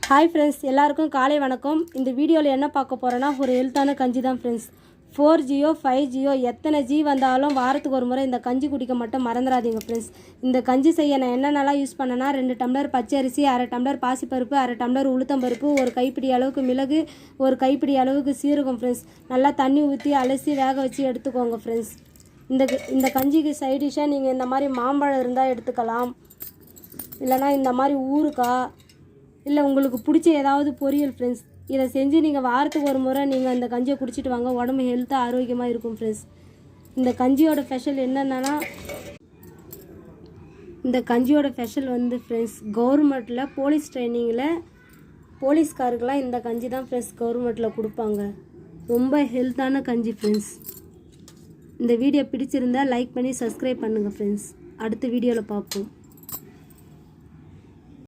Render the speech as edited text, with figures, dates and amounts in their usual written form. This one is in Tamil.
ஹாய் ஃப்ரெண்ட்ஸ், எல்லாருக்கும் காலை வணக்கம். இந்த வீடியோவில் என்ன பார்க்க போகிறோன்னா, ஒரு ஹெல்த்தான கஞ்சி தான் ஃப்ரெண்ட்ஸ். 4G 5G எத்தனை ஜி வந்தாலும் வாரத்துக்கு ஒரு முறை இந்த கஞ்சி குடிக்க மட்டும் மறந்துடாதீங்க ஃப்ரெண்ட்ஸ். இந்த கஞ்சி செய்ய நான் என்னென்னலாம் யூஸ் பண்ணேன்னா, 2 டம்ளர் பச்சரிசி, 1/2 டம்ளர் பாசிப்பருப்பு, 1/2 டம்ளர் உளுத்தம்பருப்பு, ஒரு கைப்பிடி அளவுக்கு மிளகு, ஒரு கைப்பிடி அளவுக்கு சீரகம் ஃப்ரெண்ட்ஸ். நல்லா தண்ணி ஊற்றி அலசி வேக வச்சு எடுத்துக்கோங்க ஃப்ரெண்ட்ஸ். இந்த கஞ்சிக்கு சைடிஷாக நீங்கள் இந்த மாதிரி மாம்பழம் இருந்தால் எடுத்துக்கலாம், இல்லைனா இந்த மாதிரி ஊறுகாய், இல்லை உங்களுக்கு பிடிச்ச ஏதாவது பொரியல் ஃப்ரெண்ட்ஸ். இதை செஞ்சு நீங்கள் வாரத்துக்கு ஒரு முறை நீங்கள் அந்த கஞ்சியை குடிச்சிட்டு வாங்க, உடம்பு ஹெல்த்தாக ஆரோக்கியமாக இருக்கும் ஃப்ரெண்ட்ஸ். இந்த கஞ்சியோட ஸ்பெஷல் என்னென்னா, இந்த கஞ்சியோட ஸ்பெஷல் வந்து ஃப்ரெண்ட்ஸ், கவர்மெண்ட்டில் போலீஸ் ட்ரைனிங்கில் போலீஸ்காருக்கெலாம் இந்த கஞ்சி தான் ஃப்ரெண்ட்ஸ் கவர்மெண்ட்டில் கொடுப்பாங்க. ரொம்ப ஹெல்த்தான கஞ்சி ஃப்ரெண்ட்ஸ். இந்த வீடியோ பிடிச்சிருந்தால் லைக் பண்ணி சப்ஸ்கிரைப் பண்ணுங்கள் ஃப்ரெண்ட்ஸ். அடுத்த வீடியோவில் பார்ப்போம்.